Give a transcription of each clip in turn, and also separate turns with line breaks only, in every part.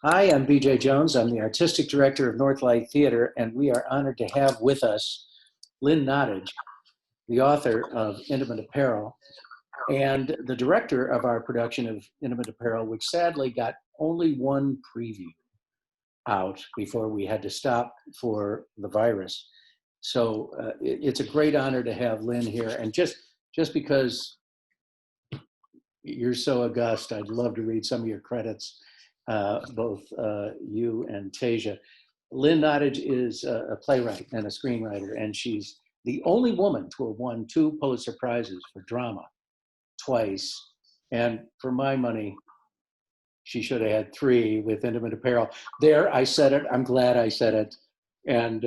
Hi, I'm BJ Jones. I'm the Artistic Director of Northlight Theater, and we are honored to have with us Lynn Nottage, the author of Intimate Apparel, and the director of our production of Intimate Apparel, which sadly got only one preview out before we had to stop for the virus. So it's a great honor to have Lynn here. And just because you're so august, I'd love to read some of your credits, both you and Tasia. Lynn Nottage is a playwright and a screenwriter, and she's the only woman to have won 2 Pulitzer Prizes for drama twice. And for my money, she should have had 3 with Intimate Apparel. There, I said it. I'm glad I said it. And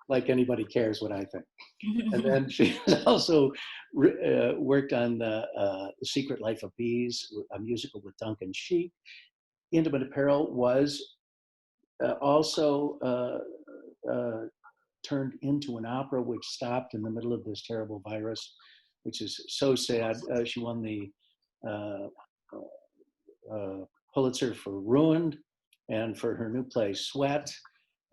like anybody cares what I think. And then she also worked on The Secret Life of Bees, a musical with Duncan Sheik. Intimate Apparel was also turned into an opera, which stopped in the middle of this terrible virus, which is so sad. She won the Pulitzer for Ruined and for her new play, Sweat.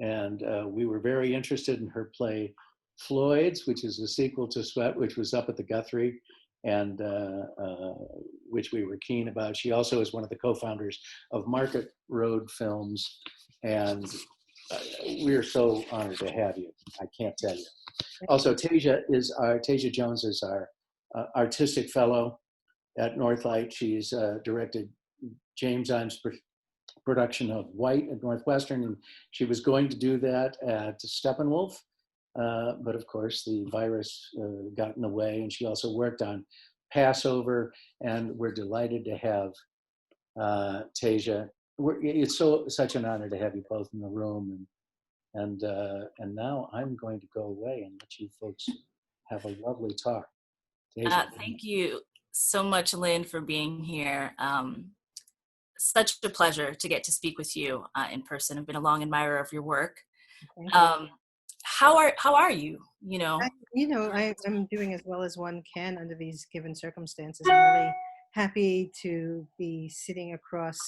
And we were very interested in her play, Floyd's, which is a sequel to Sweat, which was up at the Guthrie, and which we were keen about. She also is one of the co-founders of Market Road Films, and we're so honored to have you. I can't tell you. Also, Tasia Jones is our artistic fellow at Northlight. She's directed James Imes' production of White at Northwestern, and she was going to do that at Steppenwolf, but of course the virus got in the way, and she also worked on Passover, and we're delighted to have Tasia. It's such an honor to have you both in the room, and now I'm going to go away and let you folks have a lovely talk.
Thank you so much, Lynn, for being here. Such a pleasure to get to speak with you in person. I've been a long admirer of your work. How are you?
I'm doing as well as one can under these given circumstances. I'm really happy to be sitting across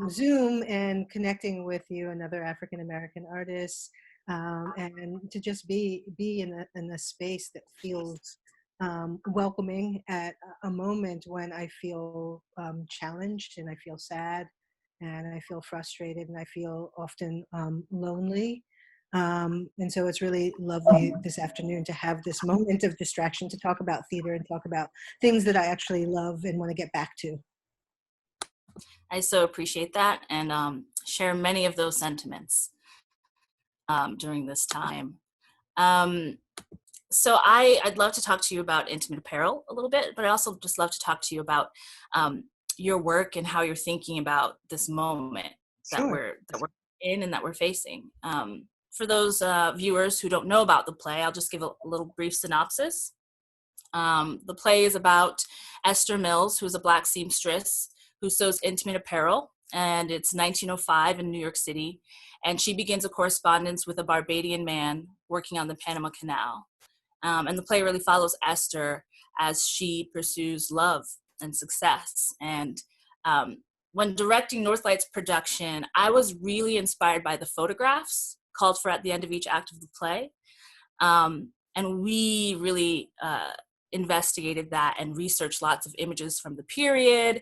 Zoom and connecting with you, another African American artist, and to just be in a space that feels welcoming at a moment when I feel challenged, and I feel sad, and I feel frustrated, and I feel often lonely. And so it's really lovely this afternoon to have this moment of distraction to talk about theater and talk about things that I actually love and want to get back to.
I so appreciate that, and share many of those sentiments during this time. So I'd love to talk to you about Intimate Apparel a little bit, but I also just love to talk to you about your work and how you're thinking about this moment that we're in and that we're facing. For those viewers who don't know about the play, I'll just give a little brief synopsis. The play is about Esther Mills, who's a Black seamstress who sews intimate apparel, and it's 1905 in New York City, and she begins a correspondence with a Barbadian man working on the Panama Canal. And the play really follows Esther as she pursues love and success. And when directing Northlight's production, I was really inspired by the photographs called for at the end of each act of the play. And we really investigated that and researched lots of images from the period.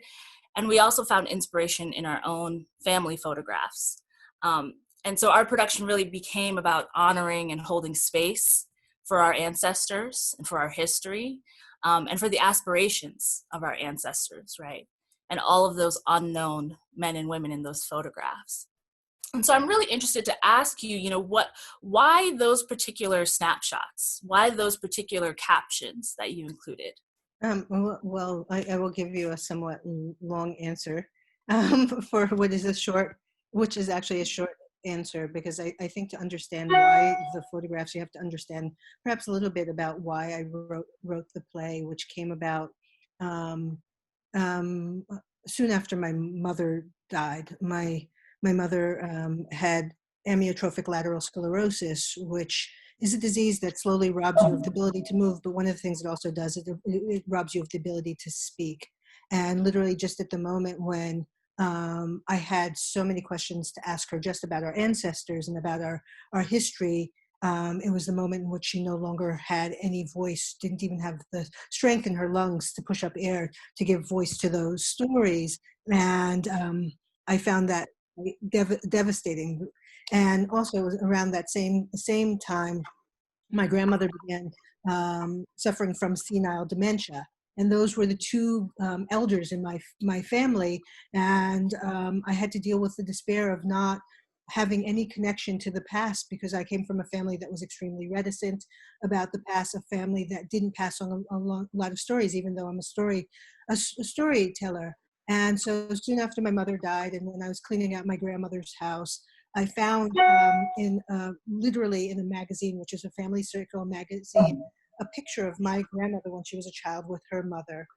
And we also found inspiration in our own family photographs. And so our production really became about honoring and holding space for our ancestors and for our history, and for the aspirations of our ancestors, right? And all of those unknown men and women in those photographs. And so I'm really interested to ask you, why those particular snapshots? Why those particular captions that you included?
Well, I will give you a somewhat long answer for which is actually a short answer, because I think to understand why the photographs, you have to understand perhaps a little bit about why I wrote the play, which came about soon after my mother died. My mother had amyotrophic lateral sclerosis, which is a disease that slowly robs you of the ability to move, but one of the things it also does is it robs you of the ability to speak. And literally just at the moment when I had so many questions to ask her just about our ancestors and about our history. It was the moment in which she no longer had any voice, didn't even have the strength in her lungs to push up air to give voice to those stories. And I found that devastating. And also it was around that same time, my grandmother began suffering from senile dementia. And those were the two elders in my family. And I had to deal with the despair of not having any connection to the past, because I came from a family that was extremely reticent about the past, a family that didn't pass on a lot of stories, even though I'm a storyteller. And so soon after my mother died, and when I was cleaning out my grandmother's house, I found literally in a magazine, which is a family circle magazine, a picture of my grandmother when she was a child with her mother,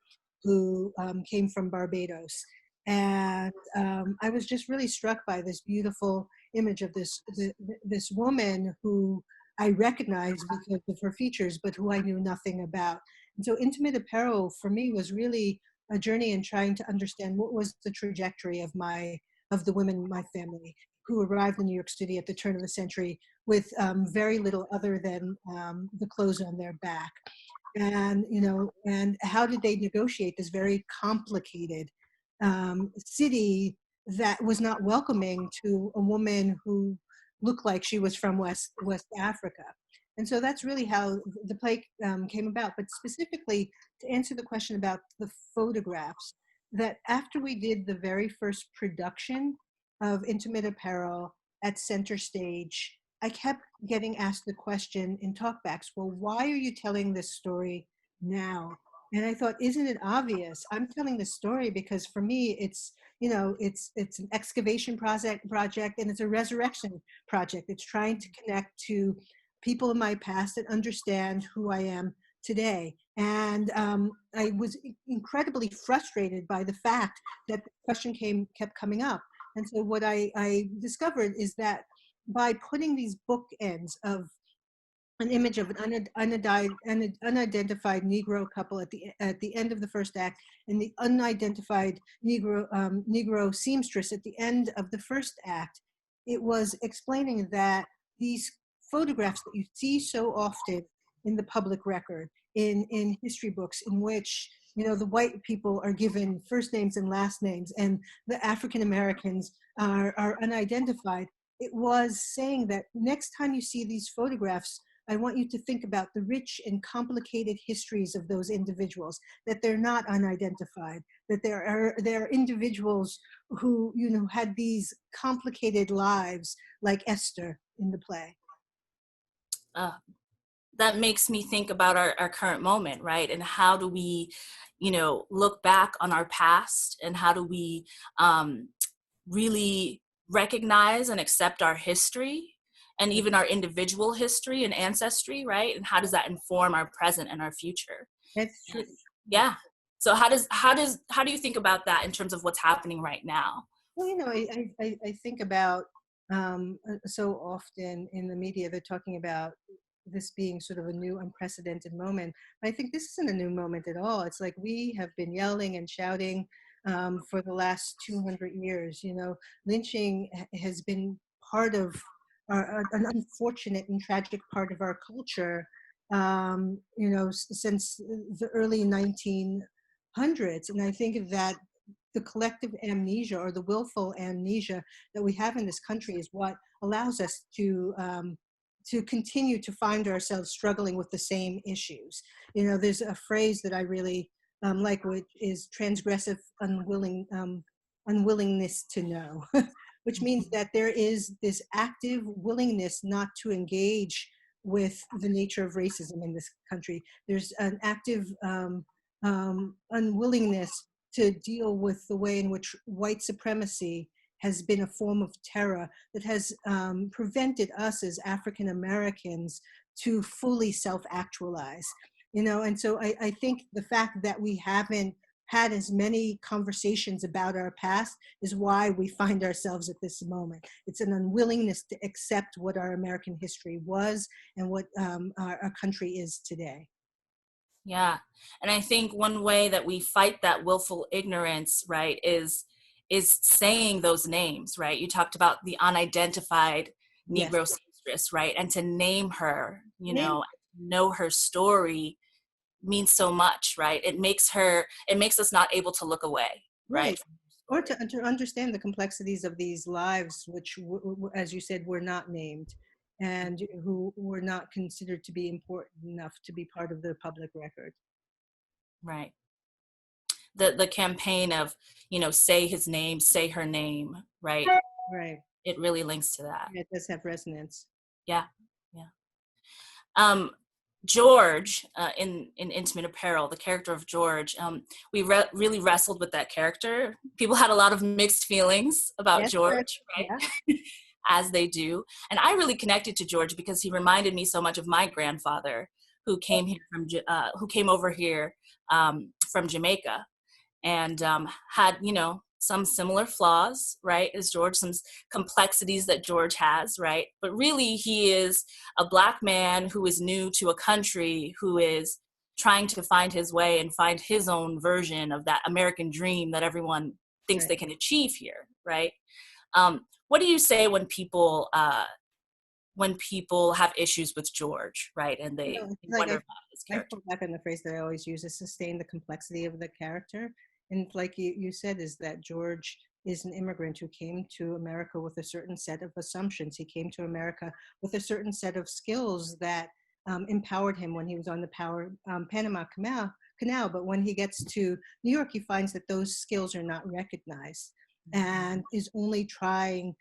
who came from Barbados. And I was just really struck by this beautiful image of this woman who I recognized because of her features, but who I knew nothing about. And so Intimate Apparel for me was really a journey in trying to understand what was the trajectory of the women in my family who arrived in New York City at the turn of the century with very little other than the clothes on their back. And, and how did they negotiate this very complicated city that was not welcoming to a woman who looked like she was from West Africa? And so that's really how the play came about. But specifically, to answer the question about the photographs, that after we did the very first production of Intimate Apparel at Center Stage, I kept getting asked the question in talkbacks, well, why are you telling this story now? And I thought, isn't it obvious? I'm telling this story because for me, it's an excavation project, and it's a resurrection project. It's trying to connect to people in my past and understand who I am today. And I was incredibly frustrated by the fact that the question kept coming up. And so what I discovered is that by putting these bookends of an image of an unidentified Negro couple at the end of the first act, and the unidentified Negro seamstress at the end of the first act, it was explaining that these photographs that you see so often in the public record, in history books, in which the white people are given first names and last names, and the African Americans are unidentified. It was saying that next time you see these photographs, I want you to think about the rich and complicated histories of those individuals, that they're not unidentified, that there are individuals who had these complicated lives, like Esther in the play.
That makes me think about our current moment, right? And how do we, look back on our past, and how do we really recognize and accept our history, and even our individual history and ancestry, right? And how does that inform our present and our future?
That's true.
Yeah. So how do you think about that in terms of what's happening right now?
Well, I think about so often in the media, they're talking about this being sort of a new unprecedented moment. I think this isn't a new moment at all. It's like we have been yelling and shouting for the last 200 years. Lynching has been part of an unfortunate and tragic part of our culture, since the early 1900s. And I think that the collective amnesia, or the willful amnesia that we have in this country, is what allows us to continue to find ourselves struggling with the same issues. There's a phrase that I really like, which is transgressive unwillingness to know, which means that there is this active willingness not to engage with the nature of racism in this country. There's an active unwillingness to deal with the way in which white supremacy has been a form of terror that has prevented us as African Americans to fully self-actualize. And so I think the fact that we haven't had as many conversations about our past is why we find ourselves at this moment. It's an unwillingness to accept what our American history was and what our country is today.
Yeah. And I think one way that we fight that willful ignorance, right, is is saying those names, right? You talked about the unidentified
Yes.
Negro seamstress, right? And to name her,
Yeah.
know her story means so much, right? It makes us not able to look away, right?
Right. Or to understand the complexities of these lives, which, as you said, were not named and who were not considered to be important enough to be part of the public record.
Right. The campaign of, say his name, say her name, right?
Right.
It really links to that.
Yeah, it does have resonance.
Yeah. Yeah. George, in Intimate Apparel, the character of George, we really wrestled with that character. People had a lot of mixed feelings about
Yes,
George, right?
yeah.
As they do. And I really connected to George because he reminded me so much of my grandfather, who came here who came over here from Jamaica, and had, some similar flaws, right, as George, some complexities that George has, right? But really, he is a Black man who is new to a country, who is trying to find his way and find his own version of that American dream that everyone thinks
Right.
they can achieve here, right? What do you say when people have issues with George, right? And they
It's
wonder about his
I
character.
fall back on the phrase that I always use is sustain the complexity of the character. And like you said, is that George is an immigrant who came to America with a certain set of assumptions. He came to America with a certain set of skills that empowered him when he was on the Panama Canal. But when he gets to New York, he finds that those skills are not recognized and is only trying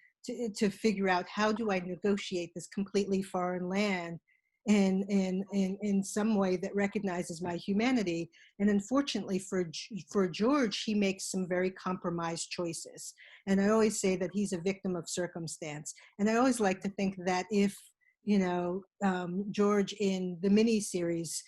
to figure out, how do I negotiate this completely foreign land in some way that recognizes my humanity. And unfortunately for George, he makes some very compromised choices. And I always say that he's a victim of circumstance. And I always like to think that if, George in the miniseries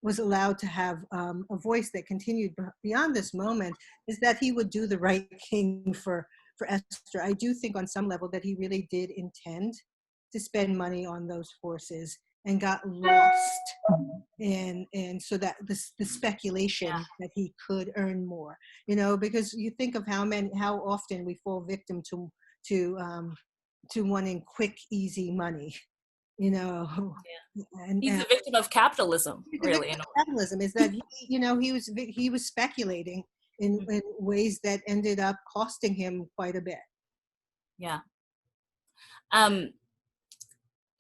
was allowed to have a voice that continued beyond this moment, is that he would do the right thing for Esther. I do think on some level that he really did intend to spend money on those forces and got lost in so that the speculation that he could earn more, because you think of how often we fall victim to wanting quick, easy money, and
He's a victim of capitalism, really.
Capitalism is that he was speculating in ways that ended up costing him quite a bit.
Yeah.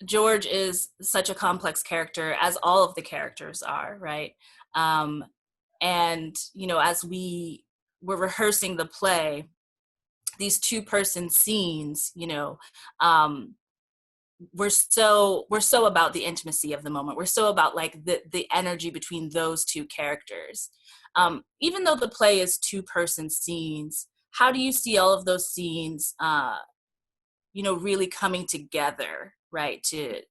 George is such a complex character, as all of the characters are, right? And, as we were rehearsing the play, these two-person scenes, we're so about the intimacy of the moment. We're so about like the energy between those two characters. Even though the play is two-person scenes, how do you see all of those scenes, really coming together, right, to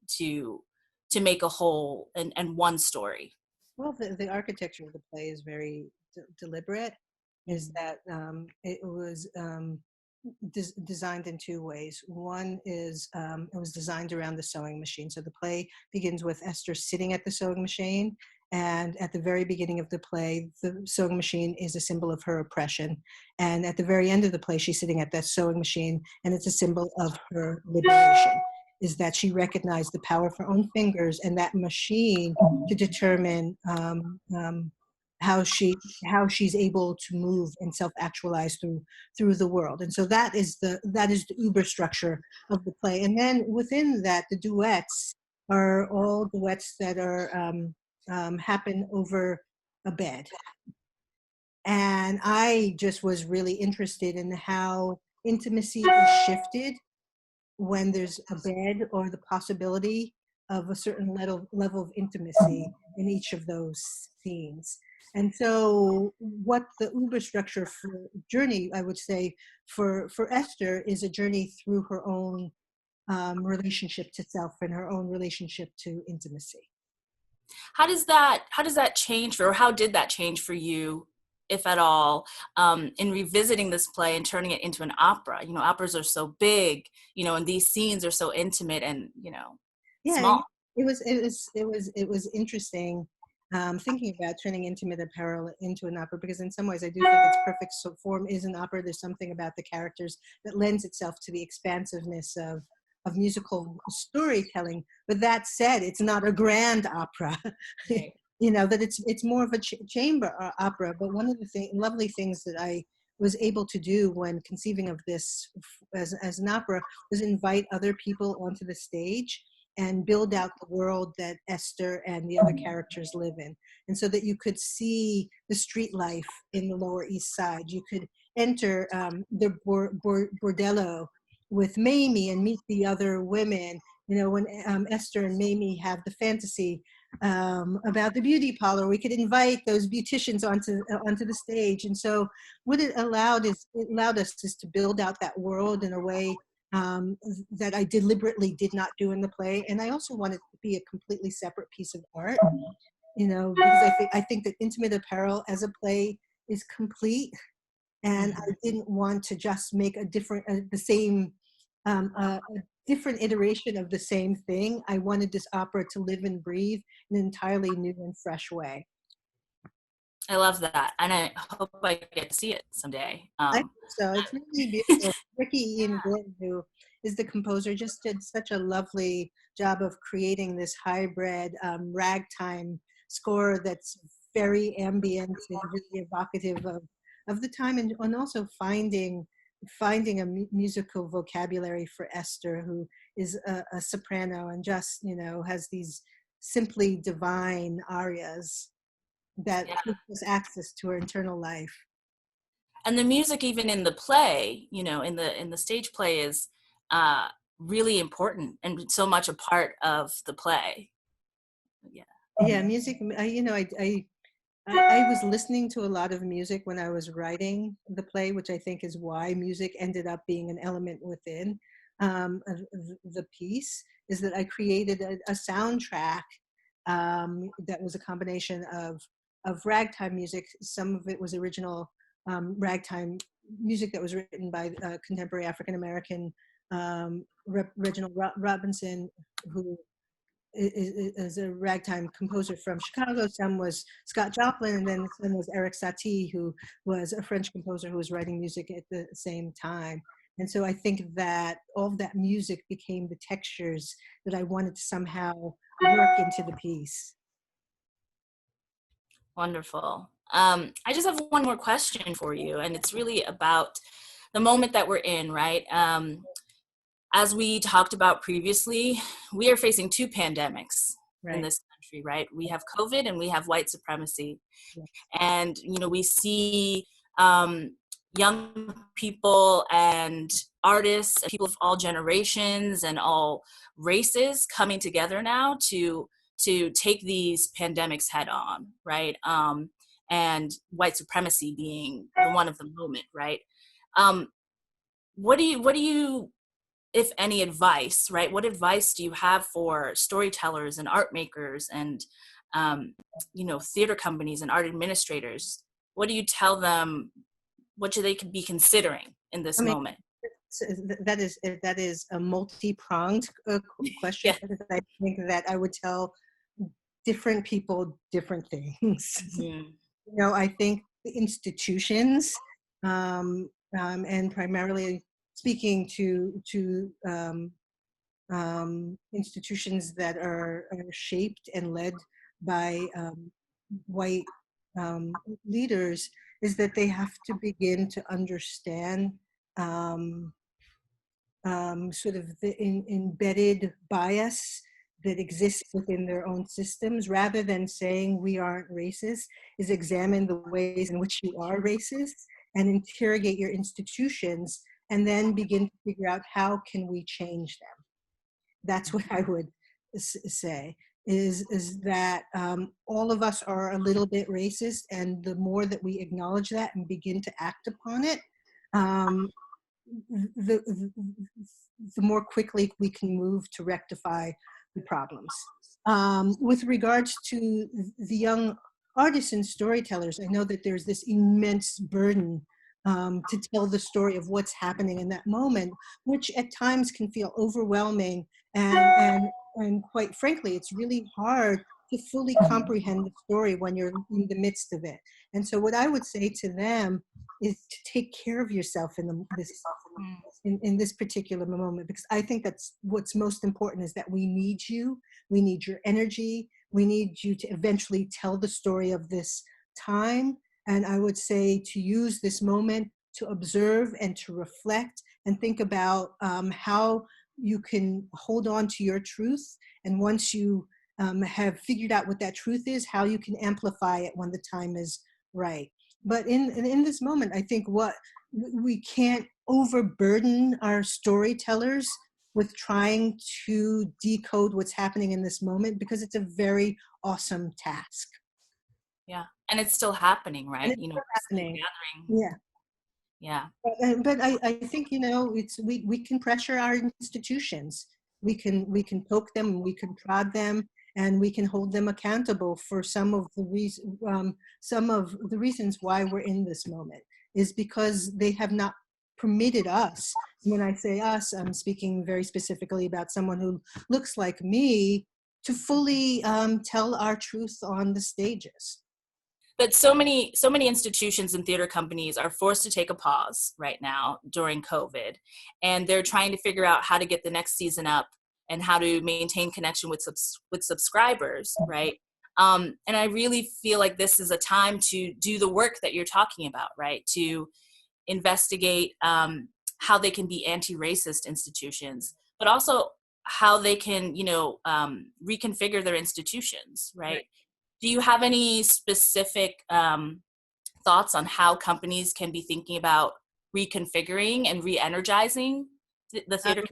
make a whole and one story?
Well, the architecture of the play is very deliberate. Is that it was designed in two ways. One is it was designed around the sewing machine. So the play begins with Esther sitting at the sewing machine. And at the very beginning of the play, the sewing machine is a symbol of her oppression. And at the very end of the play, she's sitting at that sewing machine, and it's a symbol of her liberation, is that she recognized the power of her own fingers and that machine to determine how she's able to move and self-actualize through the world. And so that is the uber structure of the play. And then within that, the duets are all duets that are happen over a bed. And I just was really interested in how intimacy is shifted when there's a bed, or the possibility of a certain level of intimacy in each of those scenes. And so what the uber structure for journey, I would say, for Esther, is a journey through her own relationship to self and her own relationship to intimacy.
How does that change, or how did that change for you, if at all, in revisiting this play and turning it into an opera? Operas are so big, and these scenes are so intimate and,
Yeah,
small.
it was interesting thinking about turning Intimate Apparel into an opera, because in some ways I do think its perfect form is an opera. There's something about the characters that lends itself to the expansiveness of musical storytelling. But that said, it's not a grand opera.
Right.
That it's more of a chamber opera. But one of the lovely things that I was able to do when conceiving of this as an opera was invite other people onto the stage and build out the world that Esther and the other characters live in. And so that you could see the street life in the Lower East Side. You could enter the bordello with Mamie and meet the other women. When Esther and Mamie have the fantasy about the beauty parlor, we could invite those beauticians onto the stage. And so what it allowed us is to build out that world in a way that I deliberately did not do in the play. And I also wanted it to be a completely separate piece of art, because I think that Intimate Apparel as a play is complete. And I didn't want to just make a different iteration of the same thing. I wanted this opera to live and breathe in an entirely new and fresh way.
I love that, and I hope I get to see it someday.
I think so. It's really beautiful. Ricky Ian Gordon, who is the composer, just did such a lovely job of creating this hybrid ragtime score that's very ambient and really evocative of the time, and also finding a musical vocabulary for Esther, who is a soprano and just has these simply divine arias that gives us access to her internal life.
And the music, even in the play, in the stage play, is really important and so much a part of the play.
Yeah, music. I was listening to a lot of music when I was writing the play, which I think is why music ended up being an element within the piece. Is that I created a soundtrack that was a combination of ragtime music. Some of it was original ragtime music that was written by contemporary African American Reginald Robinson, who is a ragtime composer from Chicago. Some was Scott Joplin, and then some was Eric Satie, who was a French composer who was writing music at the same time. And so I think that all of that music became the textures that I wanted to somehow work into the piece.
Wonderful. I just have one more question for you, and it's really about the moment that we're in, right? As we talked about previously, we are facing two pandemics in this country, right? We have COVID and we have white supremacy.
Yes.
And, we see young people and artists and people of all generations and all races coming together now to take these pandemics head on, right? And white supremacy being one of the moment, right? What do you, if any, advice, right? What advice do you have for storytellers and art makers and, theater companies and art administrators? What do you tell them? What should they be considering in this moment?
That is a multi-pronged question.
Yeah.
Because I think that I would tell different people different things.
Mm-hmm.
I think the institutions, and primarily speaking to institutions that are shaped and led by white leaders, is that they have to begin to understand sort of the embedded bias that exists within their own systems. Rather than saying we aren't racist, is examine the ways in which you are racist and interrogate your institutions, and then begin to figure out how can we change them. That's what I would say, is that all of us are a little bit racist, and the more that we acknowledge that and begin to act upon it, the more quickly we can move to rectify the problems. With regards to the young artists and storytellers, I know that there's this immense burden to tell the story of what's happening in that moment, which at times can feel overwhelming, and quite frankly, it's really hard to fully comprehend the story when you're in the midst of it. And so what I would say to them is to take care of yourself in this particular moment, because I think that's what's most important, is that we need you. We need your energy. We need you to eventually tell the story of this time. And I would say to use this moment to observe and to reflect and think about how you can hold on to your truth. And once you have figured out what that truth is, how you can amplify it when the time is right. But in this moment, I think what we can't overburden our storytellers with trying to decode what's happening in this moment, because it's a very awesome task.
Yeah, and it's still happening,
And
right?
it's
You know,
still
we're still
happening.
gathering.
Yeah.
Yeah.
But I think, you know, we can pressure our institutions. We can poke them, we can prod them, and we can hold them accountable for some of the reasons why we're in this moment is because they have not permitted us. When I say us, I'm speaking very specifically about someone who looks like me to fully tell our truth on the stages.
But so many institutions and theater companies are forced to take a pause right now during COVID, and they're trying to figure out how to get the next season up and how to maintain connection with subscribers, right? And I really feel like this is a time to do the work that you're talking about, right? To investigate how they can be anti-racist institutions, but also how they can, you know, reconfigure their institutions, right? Do you have any specific thoughts on how companies can be thinking about reconfiguring and re-energizing the theater?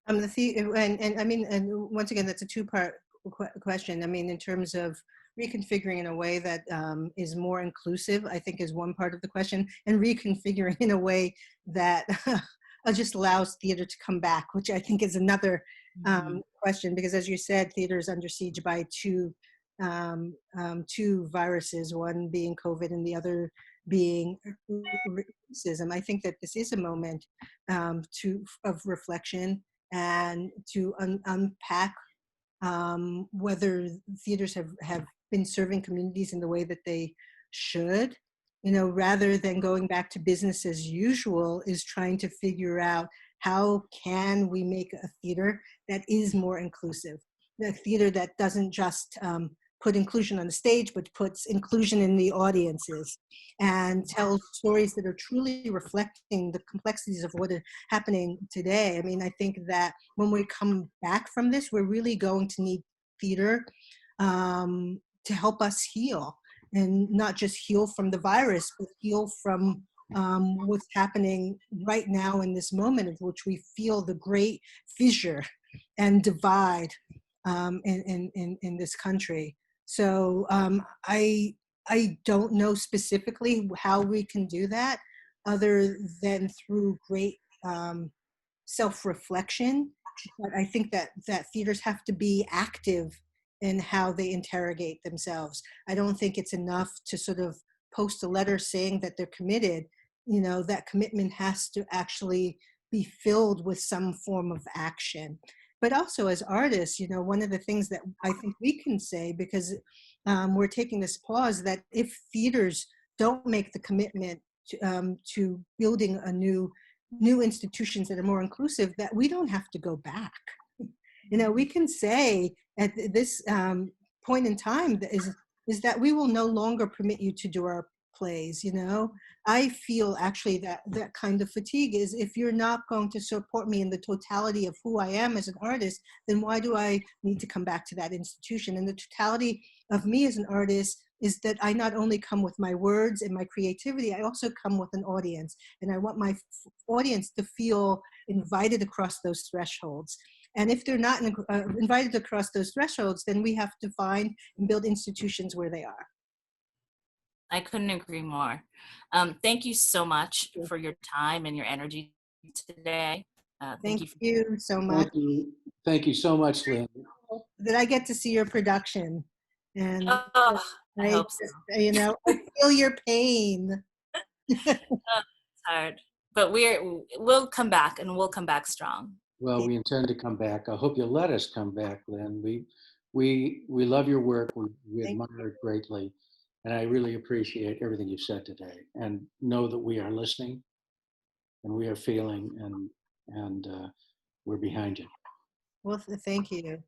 And I mean, and once again, that's a two-part question. I mean, in terms of reconfiguring in a way that is more inclusive, I think is one part of the question, and reconfiguring in a way that just allows theater to come back, which I think is another question, because as you said, theater is under siege by two viruses, one being COVID and the other being racism. I think that this is a moment of reflection and to unpack whether theaters have been serving communities in the way that they should, you know, rather than going back to business as usual, is trying to figure out how can we make a theater that is more inclusive, a theater that doesn't just put inclusion on the stage, but puts inclusion in the audiences and tells stories that are truly reflecting the complexities of what is happening today. I mean, I think that when we come back from this, we're really going to need theater to help us heal, and not just heal from the virus, but heal from what's happening right now in this moment, of which we feel the great fissure and divide in this country. So I don't know specifically how we can do that, other than through great self-reflection. But I think that theaters have to be active in how they interrogate themselves. I don't think it's enough to sort of post a letter saying that they're committed. You know, that commitment has to actually be filled with some form of action. But also as artists, you know, one of the things that I think we can say, because we're taking this pause, that if theaters don't make the commitment to building a new institutions that are more inclusive, that we don't have to go back. You know, we can say at this point in time is that we will no longer permit you to do our plays. You know, I feel actually that kind of fatigue is, if you're not going to support me in the totality of who I am as an artist, then why do I need to come back to that institution? And the totality of me as an artist is that I not only come with my words and my creativity, I also come with an audience. And I want my audience to feel invited across those thresholds. And if they're not invited across those thresholds, then we have to find and build institutions where they are.
I couldn't agree more. Thank you so much for your time and your energy today.
Thank you so much.
Thank you so much, Lynn.
That I get to see your production. And
I hope so.
You know, I feel your pain.
It's hard, but we'll come back, and we'll come back strong.
Well, we intend to come back. I hope you'll let us come back, Lynn. We love your work. We
Thank
admire it greatly. And I really appreciate everything you've said today. And know that we are listening and we are feeling and we're behind you.
Well, thank you.